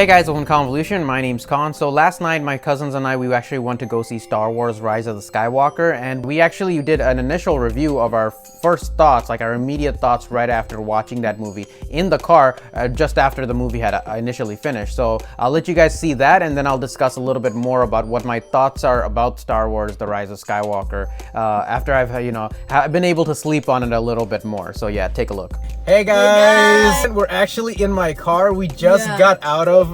Hey guys, welcome to Khanvolution. My name's Khan. So last night, my cousins and I, we actually went to go see Star Wars Rise of the Skywalker, and we actually did an initial review of our first thoughts, like our immediate thoughts right after watching that movie in the car, just after the movie had initially finished. So I'll let you guys see that, and then I'll discuss a little bit more about what my thoughts are about Star Wars The Rise of Skywalker after I've been able to sleep on it a little bit more. So yeah, take a look. Hey guys! We're actually in my car. We just got out of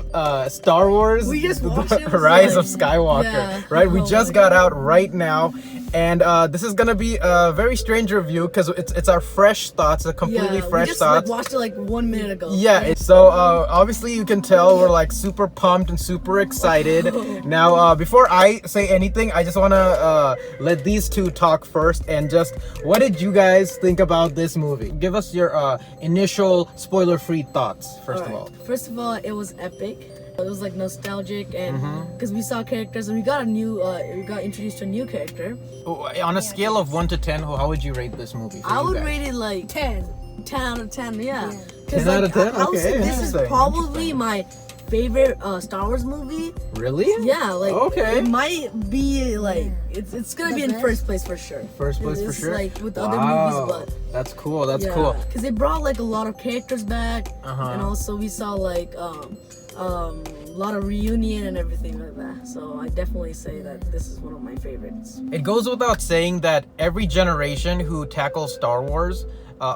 Star Wars we just watched Rise of Skywalker, right? We just got out right now, and this is gonna be a very strange review because it's our fresh thoughts, a completely fresh thoughts. We just watched it like 1 minute ago. Yeah, so obviously you can tell we're like super pumped and super excited. Now, before I say anything, I just wanna let these two talk first, and just what did you guys think about this movie? Give us your initial spoiler-free thoughts, first of all. First of all, it was epic. It was like nostalgic, and because we saw characters and we got introduced to a new character. On a scale of 1 to 10, how would you rate this movie? I would rate it like 10 out of 10. Yeah. 10 out of 10? I would say this is probably my favorite Star Wars movie. Really? Yeah, like it might be like it's gonna be in first place for sure. First place for sure. Like with the other movies, but that's cool. That's cool. Because they brought like a lot of characters back, and also we saw like a lot of reunion and everything like that. So I definitely say that this is one of my favorites. It goes without saying that every generation who tackles Star Wars.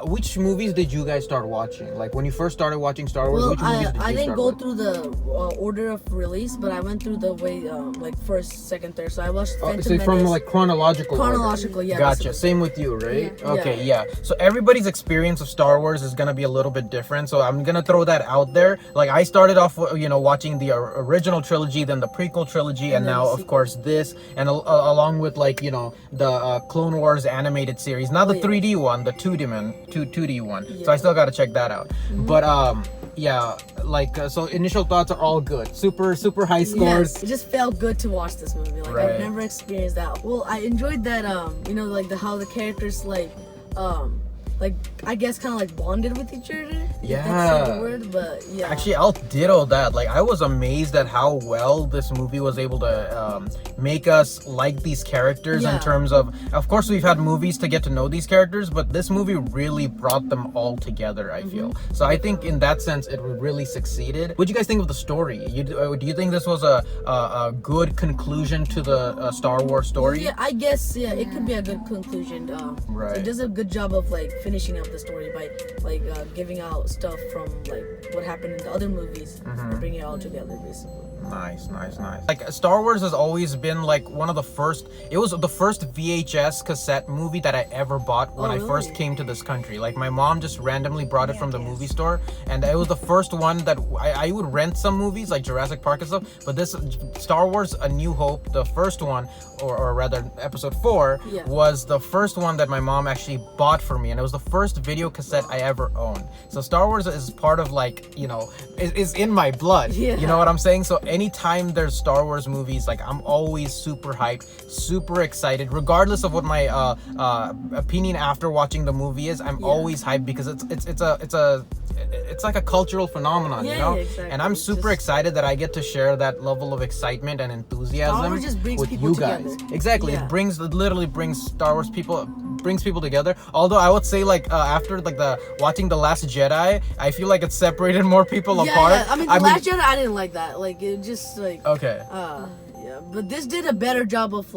Which movies did you guys start watching? Like when you first started watching Star Wars, which movies did you I didn't start go watching? through the order of release, but I went through the way like first, second, third. So I watched Phantom so from like chronological order. Yeah. Gotcha. Same with you, right? Yeah. Okay, yeah. So everybody's experience of Star Wars is gonna be a little bit different. So I'm gonna throw that out there. Like I started off, watching the original trilogy, then the prequel trilogy, and now of course this, and along with like the Clone Wars animated series. Not the 3D one, the 2D one. So I still gotta check that out. But so initial thoughts are all good. Super high scores. Yes, it just felt good to watch this movie. Like I've never experienced that. Well, I enjoyed that how the characters I guess kind of like bonded with each other. Yeah. That's the word, but yeah. Actually, I'll ditto that. Like, I was amazed at how well this movie was able to make us like these characters in terms of course, we've had movies to get to know these characters, but this movie really brought them all together, I feel. So I think in that sense, it really succeeded. What do you guys think of the story? Do you think this was a good conclusion to the Star Wars story? Yeah, I guess, it could be a good conclusion. Right. So it does a good job of like finishing up the story by giving out stuff from like what happened in the other movies and bringing it all together basically. Nice. Like Star Wars has always been like one of the first. It was the first VHS cassette movie that I ever bought when I first came to this country. Like my mom just randomly brought it from the movie store, and it was the first one that I would rent some movies like Jurassic Park and stuff. But this Star Wars: A New Hope, the first one, or rather Episode 4, was the first one that my mom actually bought for me, and it was the first video cassette I ever owned. So Star Wars is part of is in my blood. Yeah. You know what I'm saying? So anytime there's Star Wars movies, like I'm always super hyped, super excited, regardless of what my opinion after watching the movie is. I'm always hyped because it's like a cultural phenomenon, exactly. And I'm super excited that I get to share that level of excitement and enthusiasm with you guys. Together. Exactly. It literally brings Star Wars people together. Although I would say after watching The Last Jedi, I feel like it separated more people apart. Yeah. I mean, Last Jedi, I didn't like that. Like it just okay. But this did a better job of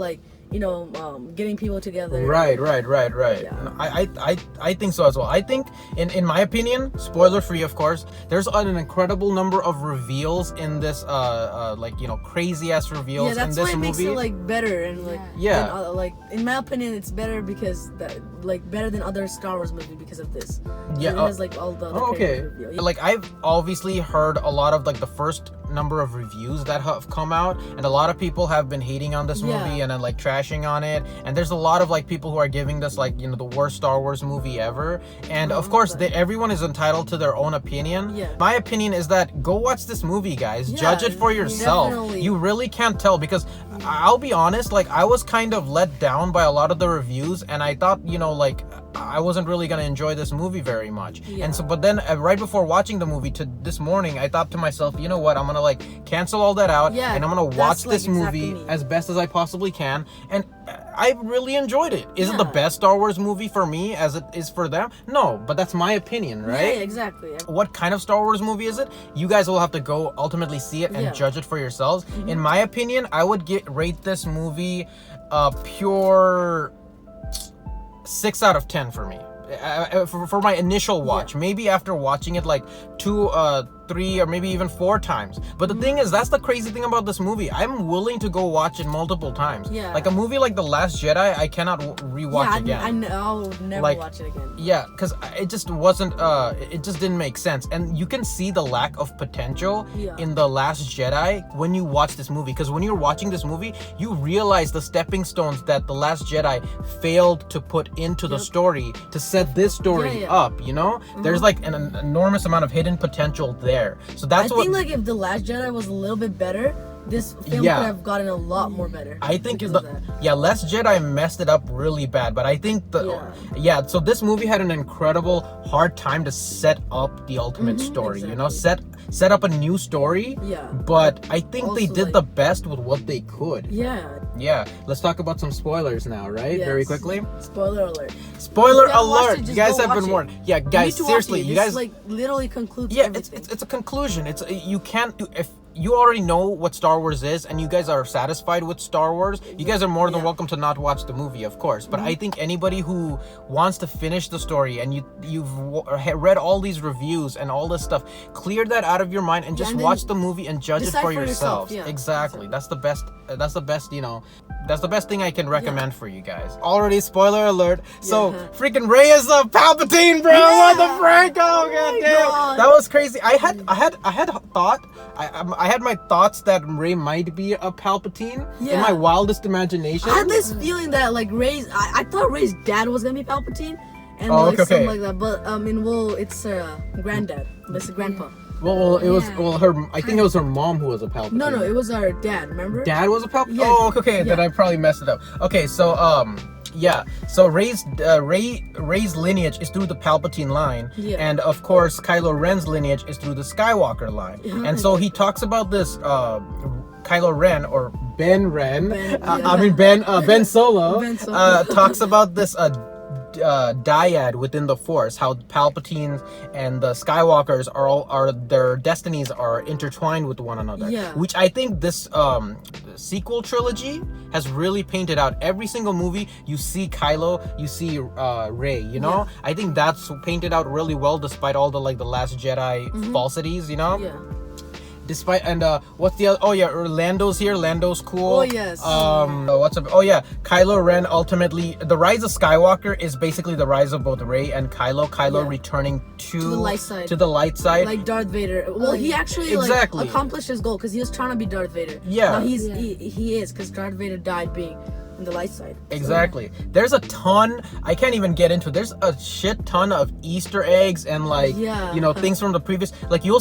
getting people together. Right. Yeah. No, I think so as well. I think, in my opinion, spoiler free, of course, there's an incredible number of reveals in this, crazy ass reveals in this movie. Yeah, that's why it makes it better and in my opinion, it's better because better than other Star Wars movies because of this. Yeah. So it has all the other reveal. Like I've obviously heard a lot of the first number of reviews that have come out, and a lot of people have been hating on this movie and then trashing on it, and there's a lot of people who are giving this the worst Star Wars movie ever, and of course everyone is entitled to their own opinion. My opinion is that go watch this movie, guys. Judge it for yourself. Definitely. You really can't tell, because I'll be honest, I was kind of let down by a lot of the reviews, and I thought I wasn't really gonna enjoy this movie very much. And so, but then right before watching the movie to this morning, I thought to myself, you know what, I'm gonna like cancel all that out, and I'm gonna watch this movie as best as I possibly can, and I really enjoyed it. Is it the best Star Wars movie for me as it is for them? No, but that's my opinion, right? Yeah, exactly. What kind of Star Wars movie is it? You guys will have to go ultimately see it and judge it for yourselves. In my opinion, I would rate this movie pure 6 out of 10 for me. For my initial watch. Maybe after watching it like 2, 3, or maybe even 4 times. But the thing is, that's the crazy thing about this movie. I'm willing to go watch it multiple times. Yeah. Like a movie like The Last Jedi, I cannot rewatch again. I'll never watch it again. Yeah, because it just wasn't, it just didn't make sense. And you can see the lack of potential in The Last Jedi when you watch this movie. Because when you're watching this movie, you realize the stepping stones that The Last Jedi failed to put into the story to set this story up, you know? There's like an enormous amount of hidden potential there. So that's I think like if The Last Jedi was a little bit better, this film could have gotten a lot more better. I think Last Jedi messed it up really bad, but I think so this movie had an incredible hard time to set up the ultimate story, you know, set up a new story. But I think they did the best with what they could. Let's talk about some spoilers now, right? Very quickly. Spoiler alert. Spoiler alert. You guys have been warned. Yeah, guys, seriously, you guys like literally concludes everything. it's a conclusion. You can't do if you already know what Star Wars is and you guys are satisfied with Star Wars, you guys are more than welcome to not watch the movie, of course. But I think anybody who wants to finish the story and you've read all these reviews and all this stuff, clear that out of your mind and just watch the movie and judge it for yourselves. Exactly. That's the best, you know, that's the best thing I can recommend for you guys. Already spoiler alert. So freaking Rey is a Palpatine, bro. What the frick? Oh god damn. That was crazy. I had my thoughts that Rey might be a Palpatine in my wildest imagination. I had this feeling that like I thought Rey's dad was gonna be Palpatine, and something like that. But it's granddad, it's grandpa. Well, it was her. I think it was her mom who was a Palpatine. No, it was our dad. Remember? Dad was a Palpatine. Oh, okay. Then I probably messed it up. Okay, so so Rey's lineage is through the Palpatine line, and of course Kylo Ren's lineage is through the Skywalker line. And so he talks about this Kylo Ren or Ben Solo talks about this dyad within the Force, how Palpatine and the Skywalkers are their destinies are intertwined with one another, which I think this sequel trilogy has really painted out. Every single movie you see Kylo, you see Rey, you know. I think that's painted out really well despite all the like the Last Jedi falsities, you know. Despite what's the other? Oh yeah, Lando's here. Lando's cool. Oh yes. What's up? Oh yeah, Kylo Ren. Ultimately, the Rise of Skywalker is basically the rise of both Rey and Kylo. Kylo returning to the light side. To the light side. Like Darth Vader. Well, he actually like accomplished his goal because he was trying to be Darth Vader. Now he is because Darth Vader died being on the light side. Exactly. There's a ton. I can't even get into it. There's a shit ton of Easter eggs and like you know things from the previous. Like you'll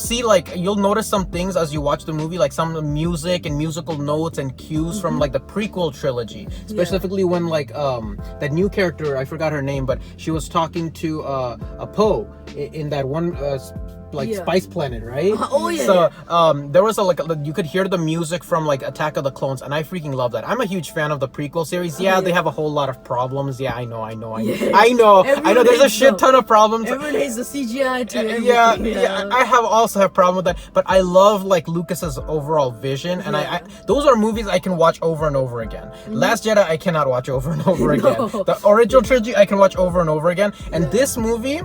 notice some things as you watch the movie, like some music and musical notes and cues from like the prequel trilogy. Specifically when like that new character, I forgot her name, but she was talking to a Poe in that one Spice Planet, right? So there was you could hear the music from like Attack of the Clones, and I freaking love that. I'm a huge fan of the prequel series. They have a whole lot of problems. I know. There's a shit ton of problems. Everyone hates the CGI too. I also have problem with that, but I love like Lucas's overall vision, and I those are movies I can watch over and over again. Last Jedi I cannot watch over and over again. The original trilogy I can watch over and over again, and this movie,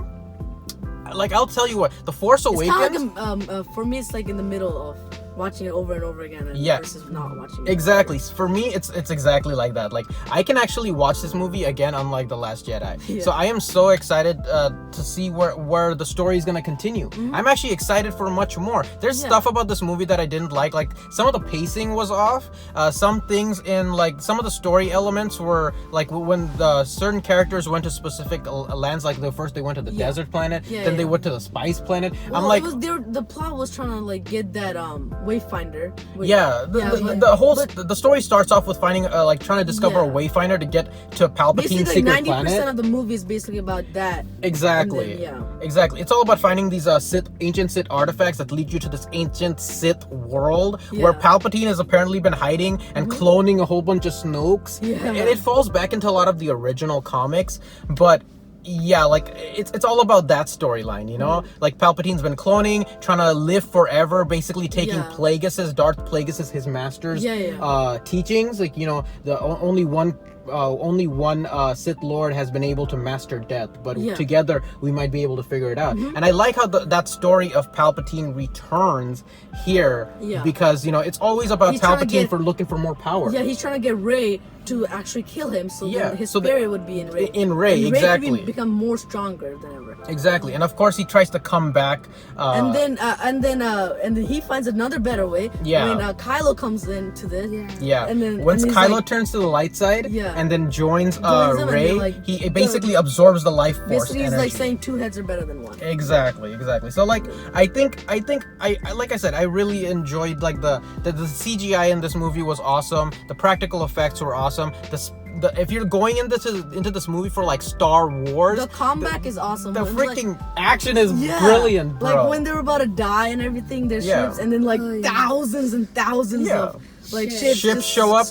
like I'll tell you what, The Force Awakens. Like for me, it's like in the middle of watching it over and over again versus not watching it. Exactly. For me, it's exactly like that. Like I can actually watch this movie again, unlike The Last Jedi. So I am so excited to see where the story is gonna continue. I'm actually excited for much more. There's stuff about this movie that I didn't like some of the pacing was off. Some things in like some of the story elements were like when the certain characters went to specific lands, like first they went to the desert planet, then they went to the spice planet. Well, the plot was trying to like get that Wayfinder. The story starts off with finding like trying to discover a wayfinder to get to Palpatine's basically, secret 90% planet. of the movie is basically about that. Exactly. Then, Exactly. It's all about finding these ancient Sith artifacts that lead you to this ancient Sith world where Palpatine has apparently been hiding and cloning a whole bunch of Snokes. And it falls back into a lot of the original comics, but yeah, like it's all about that storyline, you know? Like Palpatine's been cloning, trying to live forever, basically taking Darth Plagueis, his master's teachings. Like, you know, the only one Sith Lord has been able to master death, but together we might be able to figure it out. And I like how that story of Palpatine returns here because, you know, it's always about Palpatine for looking for more power. Yeah, he's trying to get Rey to actually kill him, so then his spirit would be in Rey. In Rey, exactly. Rey could become more stronger than ever. Exactly, and of course he tries to come back. And then he finds another better way. Yeah. When Kylo comes into this. Yeah. And then once Kylo turns to the light side, and then joins them Rey, like, he basically absorbs the life force. Basically, he's energy. like saying 2 heads are better than 1. Exactly. So like, I think like I said, I really enjoyed like the CGI in this movie was awesome. The practical effects were awesome. If you're going into this movie for like Star Wars, the combat is awesome. The freaking action is brilliant, bro. Like when they were about to die and everything, their ships, and then like thousands and thousands of like ships show up.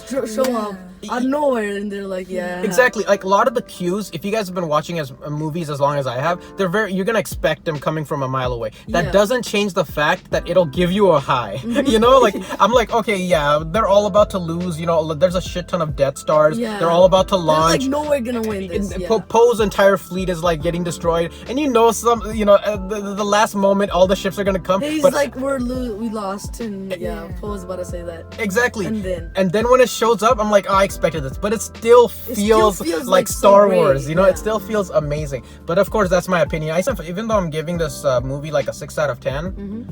Out of nowhere, and they're like, exactly. Like a lot of the cues, if you guys have been watching movies as long as I have, you're gonna expect them coming from a mile away. That doesn't change the fact that it'll give you a high. You know, like I'm like, okay, they're all about to lose. You know, there's a shit ton of Death Stars. They're all about to launch. Like, no, we're gonna win this. Poe's entire fleet is like getting destroyed, and you know, the last moment, all the ships are gonna come. He's like, we lost, and Poe's about to say that. Exactly. And then when it shows up, I'm like, oh, I expected this, but it still feels like Star Wars, you know. It still feels amazing. But of course, that's my opinion. Even though I'm giving this movie like a 6 out of 10,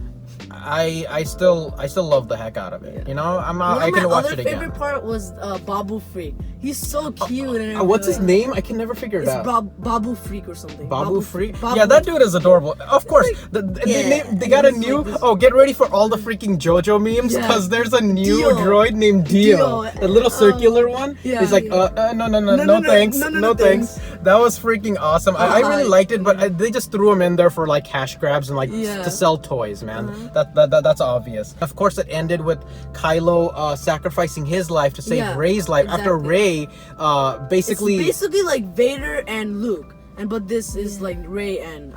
I still love the heck out of it. You know, I can watch it again. My favorite part was Babu Freak. He's so cute. And what's his name? I can never figure it out. Babu Freak or something. Babu Freak? Yeah, that dude is adorable. Of course, they got a new. Get ready for all the freaking JoJo memes because there's a new droid named Dio, the little circular one. He's like, no thanks. That was freaking awesome. I really liked it, but they just threw him in there for like cash grabs and like to sell toys, man. That's obvious. Of course, it ended with Kylo sacrificing his life to save Rey's life after Rey basically. It's basically like Vader and Luke, but this is like Rey and.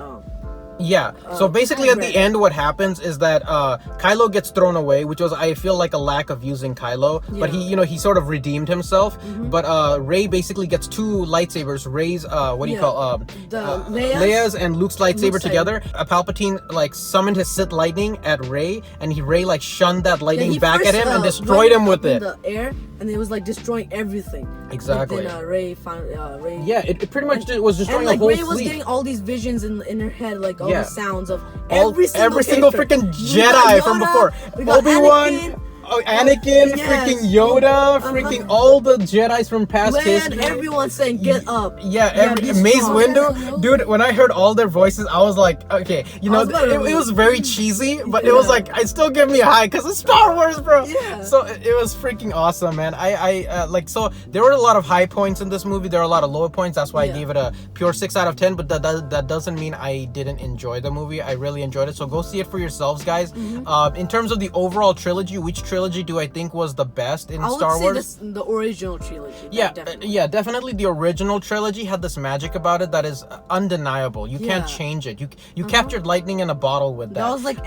So basically at the end what happens is that Kylo gets thrown away, which was, I feel like, a lack of using Kylo, but he sort of redeemed himself. But Rey basically gets 2 lightsabers, Rey's Leia's and Luke's lightsaber together. Palpatine like summoned his Sith lightning at Rey, and Rey like shunned that lightning back at him and destroyed him with it. In the air, and it was like destroying everything. Exactly. But then Rey found Rey. Yeah, it pretty much was destroying the whole fleet. Rey was getting all these visions in her head, like all the sounds of every single freaking Jedi from before. Obi-Wan, Anakin, freaking Yoda, freaking all the Jedis from past history. Everyone saying, "Get up!" Mace Windu, dude. When I heard all their voices, I was like, okay, you know, it was very cheesy, but it was like, it still give me a high because it's Star Wars, bro. So it was freaking awesome, man. I like, so there were a lot of high points in this movie. There are a lot of low points. That's why I gave it a pure 6 out of 10. But that doesn't mean I didn't enjoy the movie. I really enjoyed it. So go see it for yourselves, guys. In terms of the overall trilogy, which trilogy do I think was the best in Star Wars? I would say the original trilogy. Definitely the original trilogy had this magic about it that is undeniable. You can't change it. You captured lightning in a bottle with that. That was like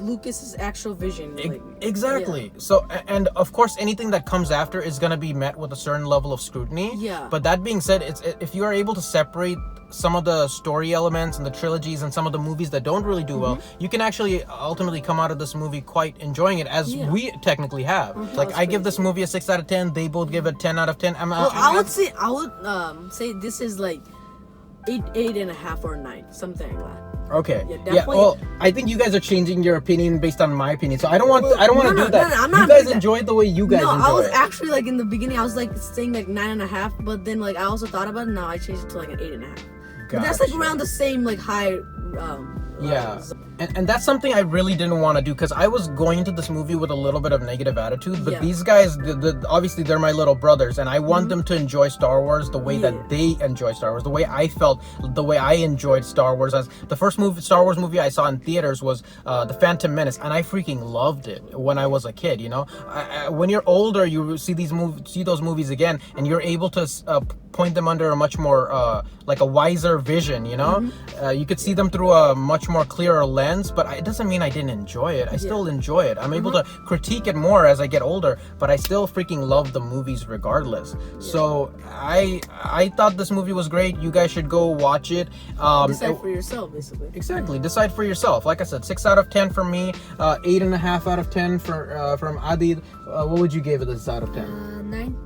Lucas's actual vision. Exactly. So, and of course, anything that comes after is going to be met with a certain level of scrutiny. But that being said, if you are able to separate some of the story elements and the trilogies and some of the movies that don't really do well, you can actually ultimately come out of this movie quite enjoying it, as we technically have. Like, I give this movie a 6 out of 10. They both give it 10 out of 10. I would say this is like 8.5 or 9, something like that. Okay. Well, I think you guys are changing your opinion based on my opinion, so I don't want to do that. I'm not you guys enjoy it the way you guys enjoy it. I was actually like, in the beginning, I was like saying like 9.5, but then like I also thought about it. Now I changed it to like an 8.5. But that's like around the same like high. And that's something I really didn't want to do, because I was going into this movie with a little bit of negative attitude. But Yeah. these guys, obviously, they're my little brothers, and I want them to enjoy Star Wars the way Yeah. that they enjoy Star Wars, the way I felt, the way I enjoyed Star Wars. As the first Star Wars movie I saw in theaters was The Phantom Menace, and I freaking loved it when I was a kid. You know, when you're older, you see those movies again, and you're able to point them under a much more like a wiser vision. You know, you could see them through a much more clearer lens. But it doesn't mean I didn't enjoy it. I still enjoy it. I'm able to critique it more as I get older, but I still freaking love the movies regardless. So I thought this movie was great. You guys should go watch it. Decide for yourself, basically. Exactly. Decide for yourself. Like I said, 6 out of 10 for me. 8.5 out of 10 from Adid. What would you give it this out of 10? 9.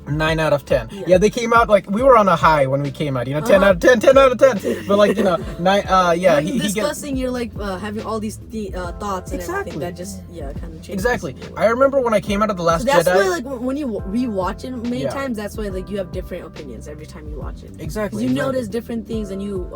9 out of 10. Yeah, they came out like we were on a high when we came out. You know, 10 out of 10, 10 out of 10. But like, you know, 9. Yeah, When discussing, you're like having all these thoughts and Exactly. everything that just kind of changes. Exactly. I remember when I came out of The Last So that's Jedi. why, like, when you rewatch it many Yeah. times, that's why, like, you have different opinions every time you watch it. Exactly. 'Cause you exactly. notice different things and you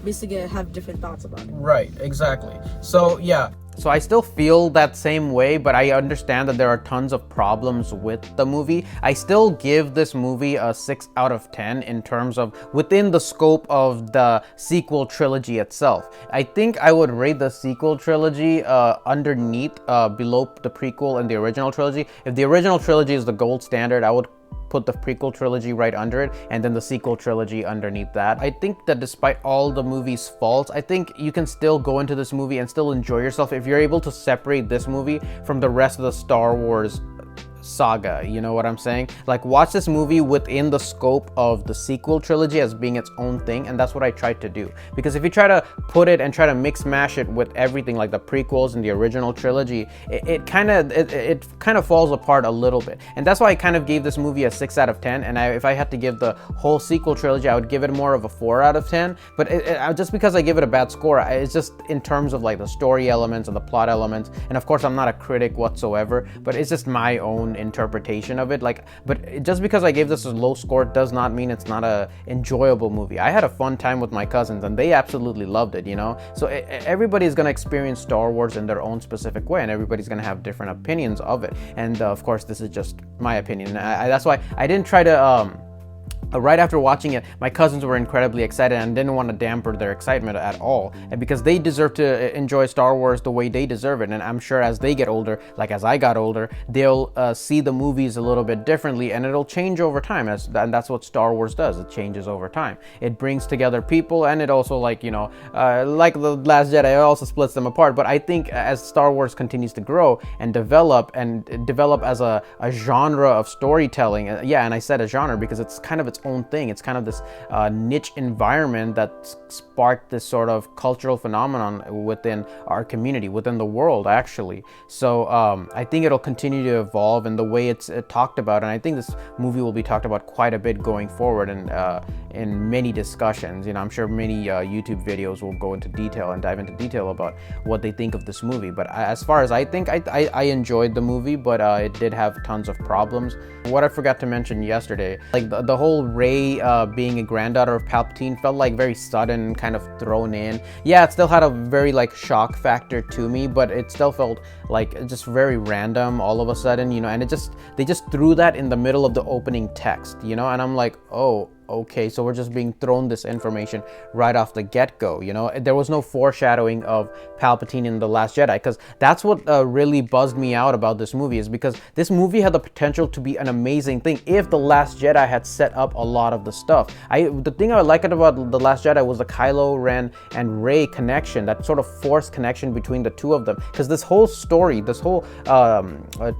basically have different thoughts about it. Right. Exactly. So yeah. So I still feel that same way, but I understand that there are tons of problems with the movie. I still give this movie a 6 out of 10 in terms of within the scope of the sequel trilogy itself. I think I would rate the sequel trilogy underneath, below the prequel and the original trilogy. If the original trilogy is the gold standard, I would put the prequel trilogy right under it, and then the sequel trilogy underneath that. I think that despite all the movie's faults, I think you can still go into this movie and still enjoy yourself if you're able to separate this movie from the rest of the Star Wars saga. You know what I'm saying? Like, watch this movie within the scope of the sequel trilogy as being its own thing, and that's what I tried to do. Because if you try to put it and try to mix mash it with everything like the prequels and the original trilogy, it kind of falls apart a little bit. And that's why I kind of gave this movie a 6 out of 10. And if I had to give the whole sequel trilogy, I would give it more of a 4 out of 10. But just because I give it a bad score, it's just in terms of like the story elements and the plot elements. And of course, I'm not a critic whatsoever, but it's just my own interpretation of it. Like, but just because I gave this a low score does not mean it's not a enjoyable movie. I had a fun time with my cousins and they absolutely loved it, you know? So everybody's gonna experience Star Wars in their own specific way, and everybody's gonna have different opinions of it. And of course, this is just my opinion. That's why I didn't try to right after watching it, my cousins were incredibly excited and didn't want to damper their excitement at all. And because they deserve to enjoy Star Wars the way they deserve it. And I'm sure as they get older, like as I got older, they'll see the movies a little bit differently, and it'll change over time. And that's what Star Wars does. It changes over time. It brings together people, and it also, like, you know, like The Last Jedi, it also splits them apart. But I think as Star Wars continues to grow and develop as a genre of storytelling, yeah, and I said a genre because it's kind of its own thing. It's kind of this niche environment that sparked this sort of cultural phenomenon within our community, within the world, actually. So I think it'll continue to evolve in the way it's talked about, and I think this movie will be talked about quite a bit going forward, and in many discussions. You know, I'm sure many YouTube videos will go into detail and dive into detail about what they think of this movie. But as far as I think, I enjoyed the movie, but it did have tons of problems. What I forgot to mention yesterday, like the whole Rey being a granddaughter of Palpatine felt like very sudden, kind of thrown in. Yeah, it still had a very like shock factor to me, but it still felt like just very random all of a sudden, you know, and they just threw that in the middle of the opening text, you know, and I'm like, oh, okay, so we're just being thrown this information right off the get-go, you know? There was no foreshadowing of Palpatine in The Last Jedi, because that's what really buzzed me out about this movie, is because this movie had the potential to be an amazing thing if The Last Jedi had set up a lot of the stuff. The thing I liked about The Last Jedi was the Kylo Ren and Rey connection, that sort of forced connection between the two of them, because this whole story, this whole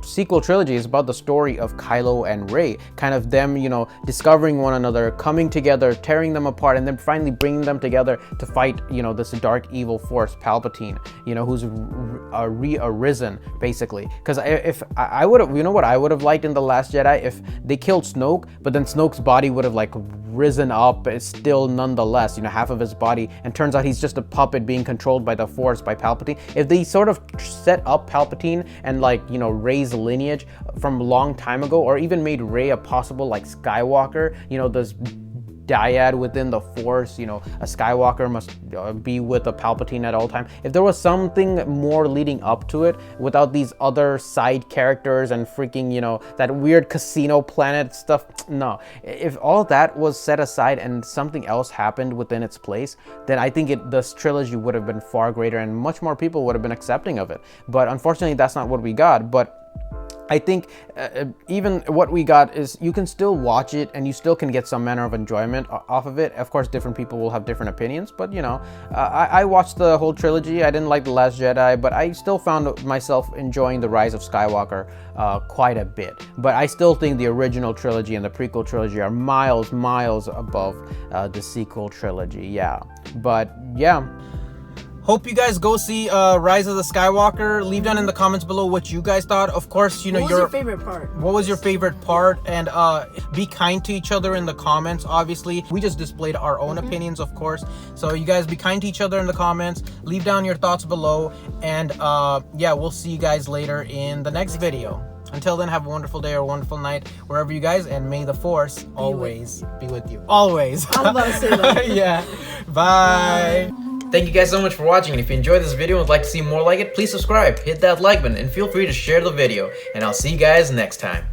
sequel trilogy is about the story of Kylo and Rey, kind of them, you know, discovering one another, coming together, tearing them apart, and then finally bringing them together to fight, you know, this dark evil force, Palpatine, you know, who's re-arisen, basically. Because if I would have, you know what I would have liked in The Last Jedi? If they killed Snoke, but then Snoke's body would have like risen up still nonetheless, you know, half of his body, and turns out he's just a puppet being controlled by the Force, by Palpatine. If they sort of set up Palpatine and, like, you know, Rey's lineage from a long time ago, or even made Rey a possible like Skywalker, you know, this dyad within the Force, you know, a Skywalker must be with a Palpatine at all time. If there was something more leading up to it without these other side characters and freaking, you know, that weird casino planet stuff, no. If all that was set aside and something else happened within its place, then I think this trilogy would have been far greater and much more people would have been accepting of it. But unfortunately, that's not what we got. But I think even what we got is you can still watch it and you still can get some manner of enjoyment off of it. Of course, different people will have different opinions, but you know, I watched the whole trilogy. I didn't like The Last Jedi, but I still found myself enjoying The Rise of Skywalker quite a bit. But I still think the original trilogy and the prequel trilogy are miles above the sequel trilogy. Yeah, but yeah. Hope you guys go see Rise of the Skywalker. Leave down in the comments below what you guys thought. Of course, you know, what was your favorite part? What was your favorite part? And be kind to each other in the comments. Obviously, we just displayed our own opinions, of course. So you guys be kind to each other in the comments. Leave down your thoughts below. And yeah, we'll see you guys later in the next video. Until then, have a wonderful day or a wonderful night wherever you guys, and may the Force always be with you. Always. I was about to say that. Yeah. Bye. Thank you guys so much for watching, and if you enjoyed this video and would like to see more like it, please subscribe, hit that like button, and feel free to share the video, and I'll see you guys next time.